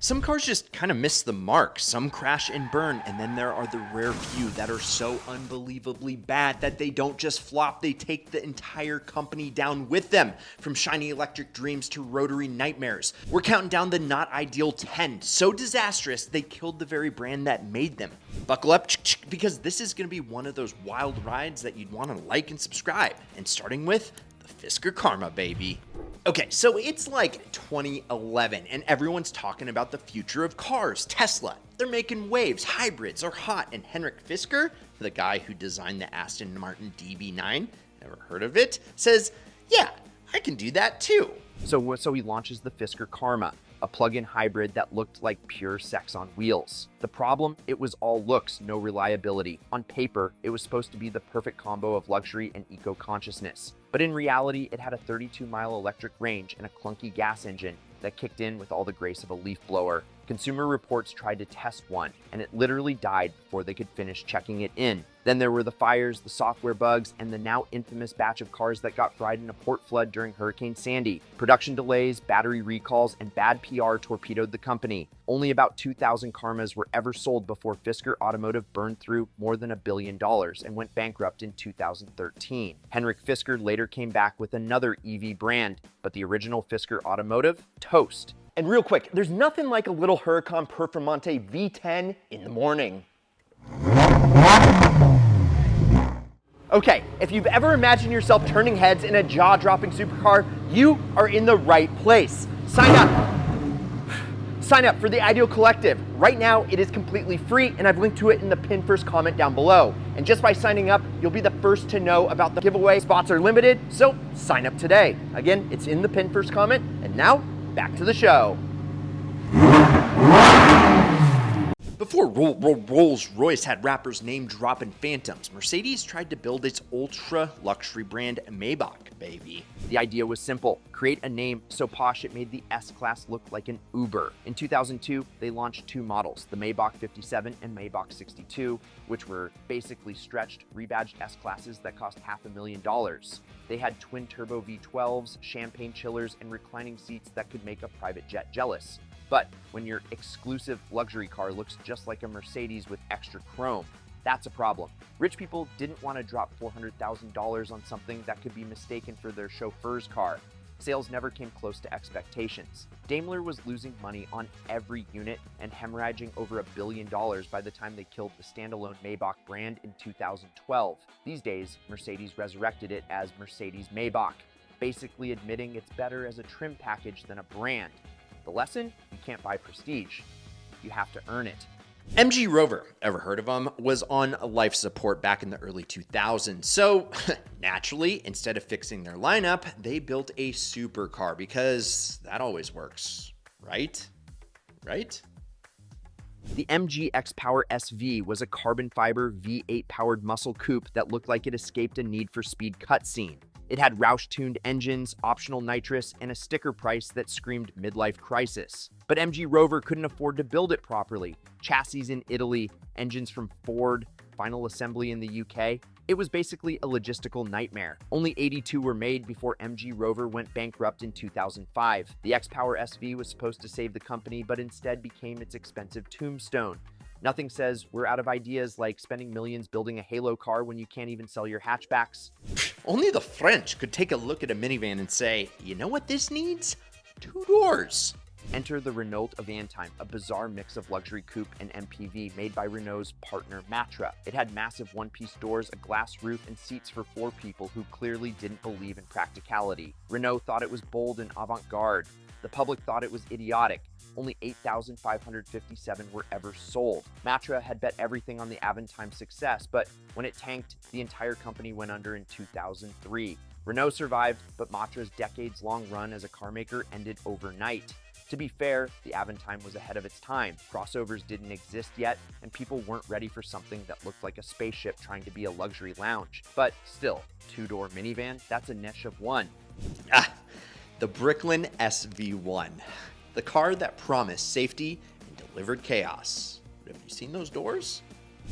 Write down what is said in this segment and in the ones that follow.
Some cars just kind of miss the mark, some crash and burn, and then there are the rare few that are so unbelievably bad that they don't just flop, they take the entire company down with them. From shiny electric dreams to rotary nightmares. We're counting down the not ideal 10, so disastrous they killed the very brand that made them. Buckle up, because this is going to be one of those wild rides that you'd want to like and subscribe, and starting with the Fisker Karma, baby. Okay, so it's like 2011 and everyone's talking about the future of cars. Tesla, they're making waves, hybrids are hot, and Henrik Fisker, the guy who designed the Aston Martin DB9, never heard of it, says, yeah, I can do that too. So he launches the Fisker Karma, a plug-in hybrid that looked like pure sex on wheels. The problem, it was all looks, no reliability. On paper, it was supposed to be the perfect combo of luxury and eco-consciousness. But in reality, it had a 32-mile electric range and a clunky gas engine that kicked in with all the grace of a leaf blower. Consumer Reports tried to test one, and it literally died before they could finish checking it in. Then there were the fires, the software bugs, and the now infamous batch of cars that got fried in a port flood during Hurricane Sandy. Production delays, battery recalls, and bad PR torpedoed the company. Only about 2,000 Karmas were ever sold before Fisker Automotive burned through more than $1 billion and went bankrupt in 2013. Henrik Fisker later came back with another EV brand, but the original Fisker Automotive, toast. And real quick, there's nothing like a little Huracan Performante V10 in the morning. Okay, if you've ever imagined yourself turning heads in a jaw-dropping supercar, you are in the right place. Sign up. Sign up for the Ideal Collective. Right now, it is completely free, and I've linked to it in the pinned first comment down below. And just by signing up, you'll be the first to know about the giveaway. Spots are limited, so sign up today. Again, it's in the pinned first comment, and now, back to the show. Before Rolls-Royce had rappers name-dropping phantoms, Mercedes tried to build its ultra-luxury brand Maybach, baby. The idea was simple. Create a name so posh it made the S-Class look like an Uber. In 2002, they launched two models, the Maybach 57 and Maybach 62, which were basically stretched, rebadged S-Classes that cost $500,000. They had twin-turbo V12s, champagne chillers, and reclining seats that could make a private jet jealous. But when your exclusive luxury car looks just like a Mercedes with extra chrome, that's a problem. Rich people didn't want to drop $400,000 on something that could be mistaken for their chauffeur's car. Sales never came close to expectations. Daimler was losing money on every unit and hemorrhaging over $1 billion by the time they killed the standalone Maybach brand in 2012. These days, Mercedes resurrected it as Mercedes Maybach, basically admitting it's better as a trim package than a brand. The lesson? You can't buy prestige. You have to earn it. MG Rover, ever heard of them, was on life support back in the early 2000s. So naturally, instead of fixing their lineup, they built a supercar because that always works, right? Right? The MG XPower SV was a carbon fiber V8 powered muscle coupe that looked like it escaped a Need for Speed cutscene. It had Roush-tuned engines, optional nitrous, and a sticker price that screamed midlife crisis. But MG Rover couldn't afford to build it properly. Chassis in Italy, engines from Ford, final assembly in the UK. It was basically a logistical nightmare. Only 82 were made before MG Rover went bankrupt in 2005. The XPower SV was supposed to save the company, but instead became its expensive tombstone. Nothing says we're out of ideas like spending millions building a Halo car when you can't even sell your hatchbacks. Only the French could take a look at a minivan and say, you know what this needs? 2 doors. Enter the Renault Avantime, a bizarre mix of luxury coupe and MPV made by Renault's partner Matra. It had massive one-piece doors, a glass roof, and seats for 4 people who clearly didn't believe in practicality. Renault thought it was bold and avant-garde. The public thought it was idiotic. Only 8,557 were ever sold. Matra had bet everything on the Avantime success, but when it tanked, the entire company went under in 2003. Renault survived, but Matra's decades-long run as a carmaker ended overnight. To be fair, the Avantime was ahead of its time. Crossovers didn't exist yet, and people weren't ready for something that looked like a spaceship trying to be a luxury lounge. But still, 2-door minivan, that's a niche of one. The Bricklin SV-1. The car that promised safety and delivered chaos. But have you seen those doors?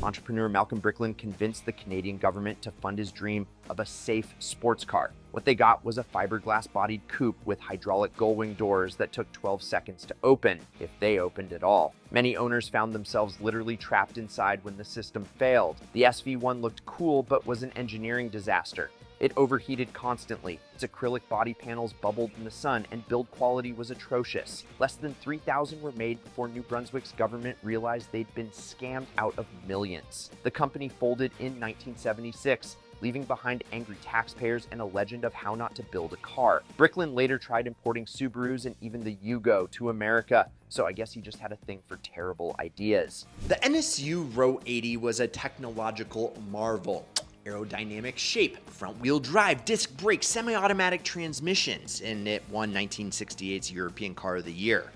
Entrepreneur Malcolm Bricklin convinced the Canadian government to fund his dream of a safe sports car. What they got was a fiberglass-bodied coupe with hydraulic gullwing doors that took 12 seconds to open, if they opened at all. Many owners found themselves literally trapped inside when the system failed. The SV-1 looked cool, but was an engineering disaster. It overheated constantly, its acrylic body panels bubbled in the sun, and build quality was atrocious. Less than 3,000 were made before New Brunswick's government realized they'd been scammed out of millions. The company folded in 1976, leaving behind angry taxpayers and a legend of how not to build a car. Bricklin later tried importing Subarus and even the Yugo to America, so I guess he just had a thing for terrible ideas. The NSU Ro80 was a technological marvel. Aerodynamic shape, front-wheel drive, disc brakes, semi-automatic transmissions, and it won 1968's European Car of the Year.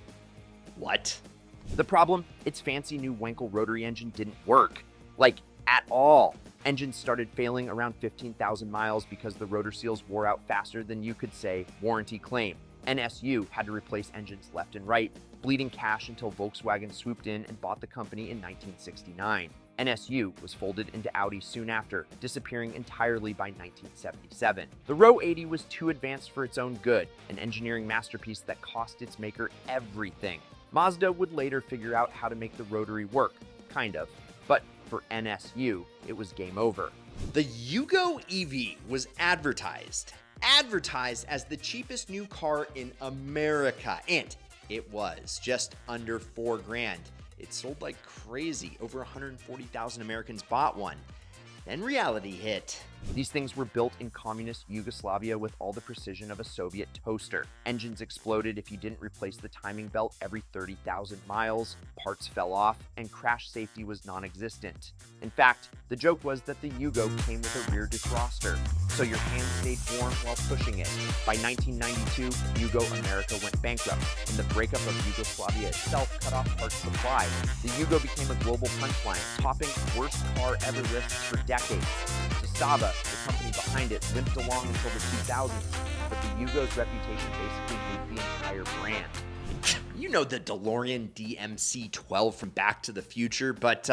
What? The problem? Its fancy new Wankel rotary engine didn't work. Like, at all. Engines started failing around 15,000 miles because the rotor seals wore out faster than you could say warranty claim. NSU had to replace engines left and right, bleeding cash until Volkswagen swooped in and bought the company in 1969. NSU was folded into Audi soon after, disappearing entirely by 1977. The Ro80 was too advanced for its own good, an engineering masterpiece that cost its maker everything. Mazda would later figure out how to make the rotary work, kind of. But for NSU, it was game over. The Yugo EV was advertised as the cheapest new car in America, and it was just under $4,000. It sold like crazy. Over 140,000 Americans bought one. Then reality hit. These things were built in communist Yugoslavia with all the precision of a Soviet toaster. Engines exploded if you didn't replace the timing belt every 30,000 miles, parts fell off, and crash safety was non-existent. In fact, the joke was that the Yugo came with a rear defroster, so your hands stayed warm while pushing it. By 1992, Yugo America went bankrupt, and the breakup of Yugoslavia itself cut off parts supply. The Yugo became a global punchline, topping worst car ever lists for decades. Saba, the company behind it, limped along until the 2000s, but the Yugo's reputation basically moved the entire brand. You know the DeLorean DMC-12 from Back to the Future, but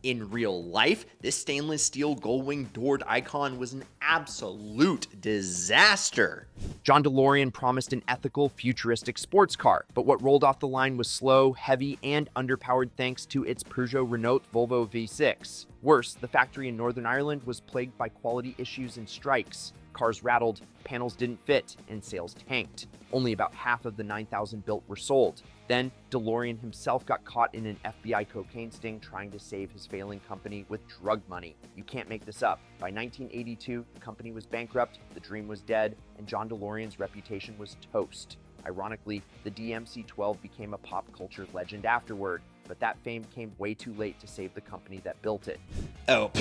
in real life, this stainless steel gullwing doored icon was an absolute disaster. John DeLorean promised an ethical, futuristic sports car, but what rolled off the line was slow, heavy, and underpowered thanks to its Peugeot Renault Volvo V6. Worse, the factory in Northern Ireland was plagued by quality issues and strikes. Cars rattled, panels didn't fit, and sales tanked. Only about half of the 9,000 built were sold. Then, DeLorean himself got caught in an FBI cocaine sting trying to save his failing company with drug money. You can't make this up. By 1982, the company was bankrupt, the dream was dead, and John DeLorean's reputation was toast. Ironically, the DMC-12 became a pop culture legend afterward, but that fame came way too late to save the company that built it. Oh,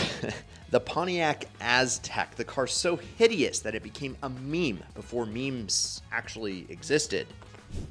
the Pontiac Aztek, the car so hideous that it became a meme before memes actually existed.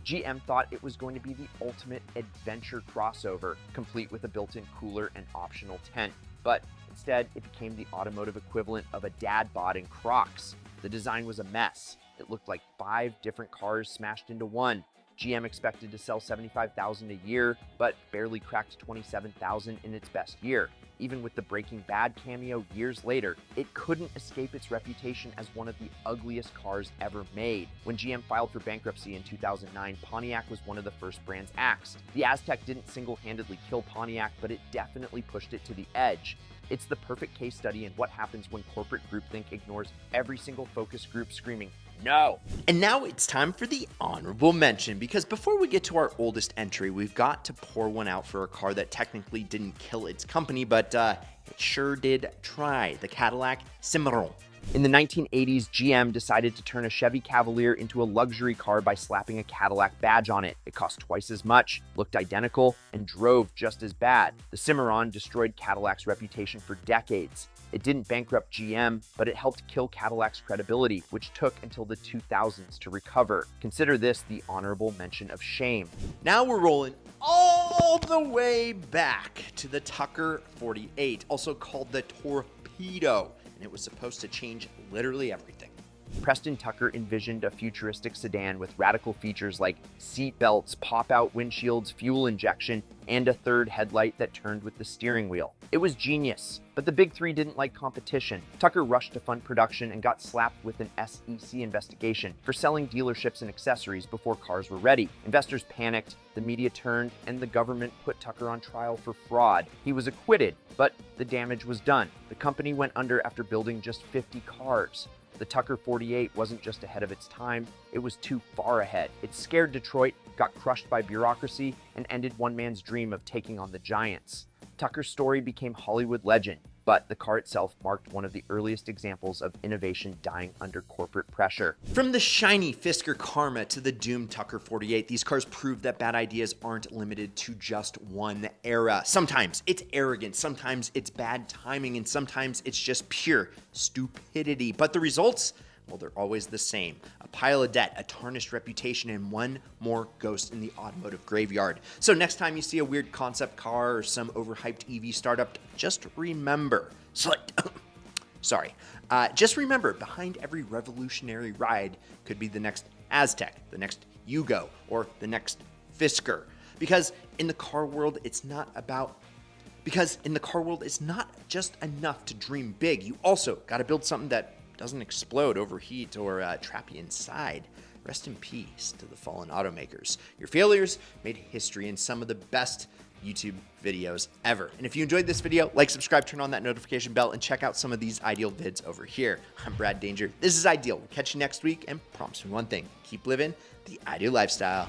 GM thought it was going to be the ultimate adventure crossover, complete with a built-in cooler and optional tent, but instead it became the automotive equivalent of a dad bod in Crocs. The design was a mess. It looked like 5 different cars smashed into one. GM expected to sell 75,000 a year, but barely cracked 27,000 in its best year. Even with the Breaking Bad cameo years later, it couldn't escape its reputation as one of the ugliest cars ever made. When GM filed for bankruptcy in 2009, Pontiac was one of the first brands axed. The Aztek didn't single-handedly kill Pontiac, but it definitely pushed it to the edge. It's the perfect case study in what happens when corporate groupthink ignores every single focus group screaming, "No!" And now it's time for the honorable mention, because before we get to our oldest entry, we've got to pour one out for a car that technically didn't kill its company, but it sure did try, the Cadillac Cimarron. In the 1980s, GM decided to turn a Chevy Cavalier into a luxury car by slapping a Cadillac badge on it. It cost twice as much, looked identical, and drove just as bad. The Cimarron destroyed Cadillac's reputation for decades. It didn't bankrupt GM, but it helped kill Cadillac's credibility, which took until the 2000s to recover. Consider this the honorable mention of shame. Now we're rolling all the way back to the Tucker 48, also called the Torpedo, and it was supposed to change literally everything. Preston Tucker envisioned a futuristic sedan with radical features like seat belts, pop-out windshields, fuel injection, and a third headlight that turned with the steering wheel. It was genius, but the big three didn't like competition. Tucker rushed to fund production and got slapped with an SEC investigation for selling dealerships and accessories before cars were ready. Investors panicked, the media turned, and the government put Tucker on trial for fraud. He was acquitted, but the damage was done. The company went under after building just 50 cars. The Tucker 48 wasn't just ahead of its time, it was too far ahead. It scared Detroit, got crushed by bureaucracy, and ended one man's dream of taking on the giants. Tucker's story became Hollywood legend, but the car itself marked one of the earliest examples of innovation dying under corporate pressure. From the shiny Fisker Karma to the doomed Tucker 48, these cars prove that bad ideas aren't limited to just one era. Sometimes it's arrogance, sometimes it's bad timing, and sometimes it's just pure stupidity. But the results? Well, they're always the same. A pile of debt, a tarnished reputation, and one more ghost in the automotive graveyard. So next time you see a weird concept car or some overhyped EV startup, just remember, just remember, behind every revolutionary ride could be the next Aztek, the next Yugo, or the next Fisker. Because in the car world, it's not just enough to dream big. You also got to build something that doesn't explode, overheat, or trap you inside. Rest in peace to the fallen automakers. Your failures made history in some of the best YouTube videos ever. And if you enjoyed this video, like, subscribe, turn on that notification bell, and check out some of these Ideal vids over here. I'm Brad Danger. This is Ideal. We'll catch you next week, and promise me one thing: keep living the Ideal lifestyle.